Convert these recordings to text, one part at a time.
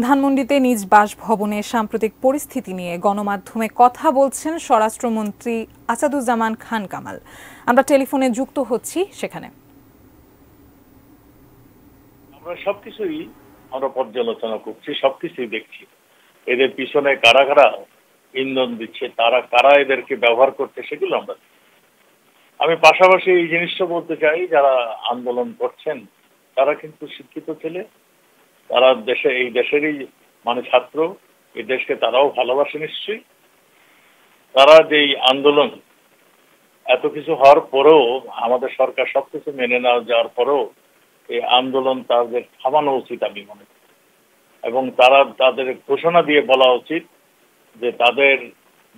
ধানমন্ডিতে নিজ বাসভবনে সাম্প্রতিক পরিস্থিতি নিয়ে গণমাধ্যমে কথা বলছেন স্বরাষ্ট্রমন্ত্রী আসাদুজ্জামান খান কামাল। আমরা টেলিফোনে যুক্ত হচ্ছি সেখানে। আমরা সবকিছুই পর্যালোচনা করছি, সবকিছুই দেখছি। এদের পিছনে কারা কারা ইন্ধন দিচ্ছে, তারা কারা এদেরকে ব্যবহার করছে, সেগুলো আমরা। আমি পাশাপাশি এই জিনিসটা বলতে চাই, যারা আন্দোলন করছেন তারা কিন্তু শিক্ষিত ছেলে, তারা এই দেশেরই ছাত্র, এই দেশকে তারাও ভালোবাসে নিশ্চয়ই। তারা যেই আন্দোলন এত কিছু হওয়ার পরেও, আমাদের সরকার সবকিছু মেনে না যাওয়ার পরেও এই আন্দোলন তাদের থামানো উচিত আমি মনে করি। এবং তারা তাদের ঘোষণা দিয়ে বলা উচিত যে তাদের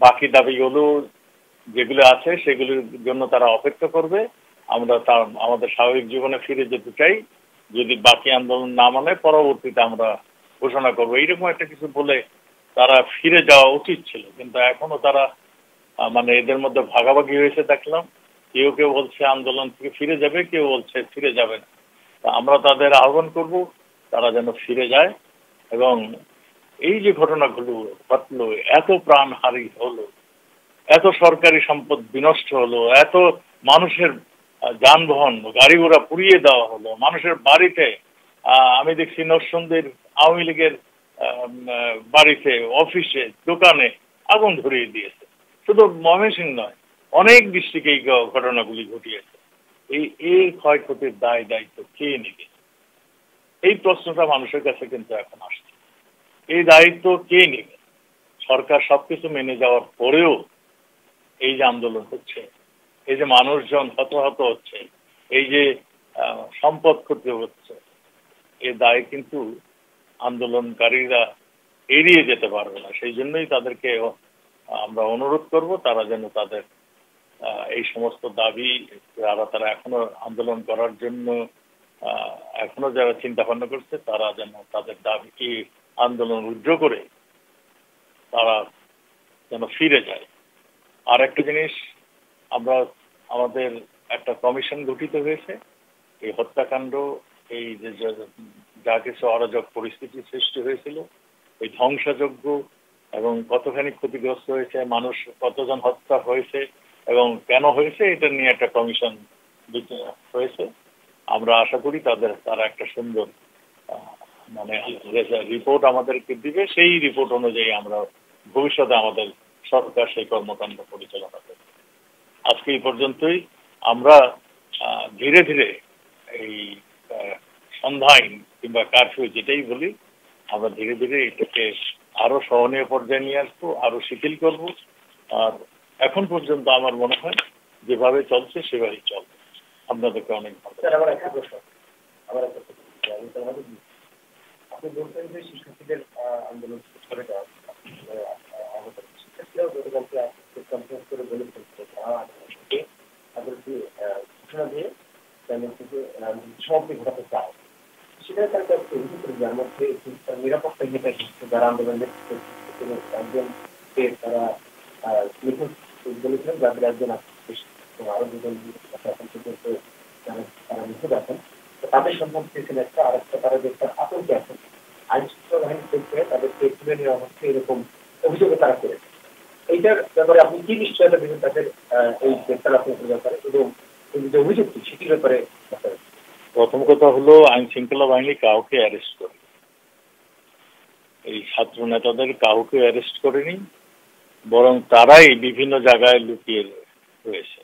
বাকি দাবিগুলো যেগুলো আছে সেগুলোর জন্য তারা অপেক্ষা করবে। আমরা আমাদের স্বাভাবিক জীবনে ফিরে যেতে চাই, যদি বাকি আন্দোলন না মানে পরবর্তীতে আমরা ঘোষণা করবো, এইরকম একটা কিছু বলে তারা ফিরে যাওয়া উচিত ছিল। কিন্তু এখনো তারা এদের মধ্যে ভাগাভাগি হয়েছে দেখলাম। কেউ কেউ বলছে আন্দোলন থেকে ফিরে যাবে, কেউ বলছে ফিরে যাবে না। আমরা তাদের আহ্বান করব তারা যেন ফিরে যায়। এবং এই যে ঘটনাগুলো ঘটলো, এত প্রাণহানি হলো, এত সরকারি সম্পদ বিনষ্ট হলো, এত মানুষের যানবাহন গাড়ি ঘোড়া পুড়িয়ে দেওয়া হলো, মানুষের বাড়িতে আমি দেখছি নরসিংদীর আওয়ামী লীগের বাড়িতে, অফিসে, দোকানে আগুন ধরিয়ে দিয়েছে। শুধু ময়মনসিংহ নয়, অনেক ডিস্ট্রিক্টে এই ঘটনাগুলি ঘটিয়েছে। এই ক্ষয়ক্ষতির দায়িত্ব কে নেবে? এই প্রশ্নটা মানুষের কাছে কিন্তু এখন আসছে। এই দায়িত্ব কে নেবে? সরকার সবকিছু মেনে যাওয়ার পরেও এই যে আন্দোলন হচ্ছে, এই যে মানুষজন হতাহত হচ্ছে, এই যে সম্পদ ক্ষতি হচ্ছে, এ দায় কিন্তু আন্দোলনকারীরা এড়িয়ে যেতে পারবে না। সেই জন্যই তাদেরকে আমরা অনুরোধ করব তারা যেন তাদের এই সমস্ত দাবি, তারা এখনো আন্দোলন করার জন্য এখনো যারা চিন্তা ভাবনা করছে, তারা যেন তাদের দাবি আন্দোলন রুদ্ধ করে তারা যেন ফিরে যায়। আর একটা জিনিস, আমাদের একটা কমিশন গঠিত হয়েছে। এই হত্যাকাণ্ড, এই যে যা কিছু অরাজক পরিস্থিতি সৃষ্টি হয়েছিল, এই ধ্বংসযজ্ঞ এবং কতখানি ক্ষতিগ্রস্ত হয়েছে মানুষ, কতজন হত্যা হয়েছে এবং কেন হয়েছে, এটা নিয়ে একটা কমিশন হয়েছে। আমরা আশা করি তারা একটা সুন্দর রিপোর্ট আমাদেরকে দিবে। সেই রিপোর্ট অনুযায়ী আমরা ভবিষ্যতে আমাদের সরকার সেই কর্মকাণ্ড পরিচালনা করবে। আজকে এই পর্যন্তই। আমরা ধীরে ধীরে এই সন্ধ্যায় কিংবা কারফিউ যেটাই বলি, আমরা ধীরে ধীরে এটাকে আরো সহনীয় পর্যায়ে নিয়ে আসবো, আরো শিথিল করব। আর এখন পর্যন্ত আমার মনে হয় যেভাবে চলছে সেভাবেই চলবে। আপনাদেরকে অনেক ভালো। আপনি বলছেন যে শিক্ষার্থীদের আন্দোলন করে দেওয়া শিক্ষার্থীরাও গতকালকে কনফারেন্স করে বলে তাদেরকে ঘোষণা দিয়ে সমাপ্তি ঘটাতে চায়। সেটা তার কাছে অভিযোগ করে, যার মধ্যে নিরাপত্তাহীনতা যারা আন্দোলন একজনকে তারা নিখোঁজ বলেছিলেন, যাদের একজন আরো দুজন এখন পর্যন্ত তারা নিখোঁজ আছেন। তাদের সন্ধান পেয়েছেন একটা, আর একটা তারা যে একটা আতঙ্কে আছেন। আইন শৃঙ্খলা বাহিনী থেকে তাদেরকে তুলে নেওয়া হচ্ছে, এরকম অভিযোগে তারা করেছে। এইটার ব্যাপারে আপনি কি নিশ্চয়তা দেবেন তাদের এই গ্রেপ্তার আতঙ্কের ব্যাপারে, এবং এই যে অভিযোগটি সেটির ব্যাপারে? প্রথম কথা হলো, আইন শৃঙ্খলা বাহিনী কাউকে অ্যারেস্ট করে, এই ছাত্র নেতাদের কাউকে অ্যারেস্ট করেনি, বরং তারাই বিভিন্ন জায়গায় লুকিয়ে রয়েছে।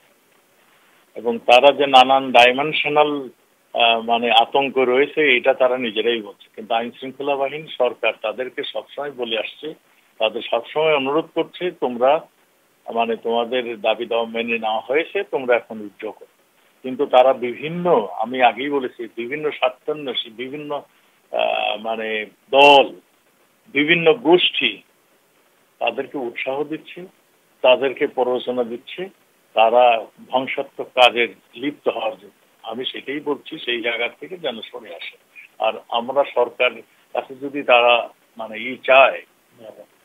এবং তারা যে নানান ডাইমেনশনাল আতঙ্ক রয়েছে, এটা তারা নিজেরাই বলছে। কিন্তু আইন শৃঙ্খলা বাহিনী, সরকার তাদেরকে সবসময় বলে আসছে, তাদের সবসময় অনুরোধ করছে, তোমরা তোমাদের দাবি দাওয়া মেনে নেওয়া হয়েছে, তোমরা এখন উইথড্র করো। কিন্তু তারা বিভিন্ন, আমি আগেই বলেছি, বিভিন্ন স্বার্থান্বেষী, বিভিন্ন দল, বিভিন্ন গোষ্ঠী তাদেরকে উৎসাহ দিচ্ছে, তাদেরকে প্ররোচনা দিচ্ছে তারা ধ্বংসাত্মক কাজে লিপ্ত হওয়ার জন্য। আমি সেটাই বলছি, সেই জায়গা থেকে যেন সরে আসে। আর আমরা সরকার কাছে যদি তারা চায়,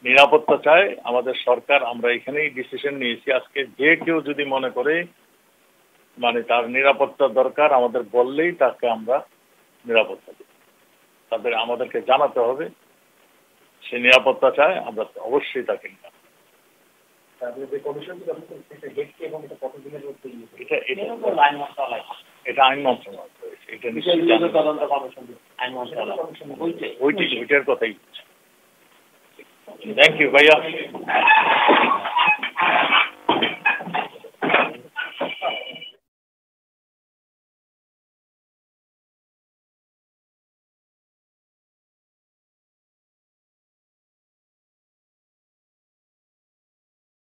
নিরাপত্তা চায়, আমাদের সরকার, আমরা এখানেই ডিসিশন নিয়েছি আজকে, যে কেউ যদি মনে করে তার নিরাপত্তা দরকার, আমাদের বললেই তাকে আমরা নিরাপত্তা দেব। আমাদেরকে জানাতে হবে সে নিরাপত্তা চায়, আমরা অবশ্যই তাকে নিরাপত্তা। তারপরে যে কমিশনটি গঠন করছে হেডকে এবং এটা কতদিনের মধ্যে এটা আইন মন্ত্রণালয় রয়েছে, এটা তদন্ত কমিশন আইন মন্ত্রণালয় ওইটার কথাই। থ্যাংক ইউ ভাইয়া।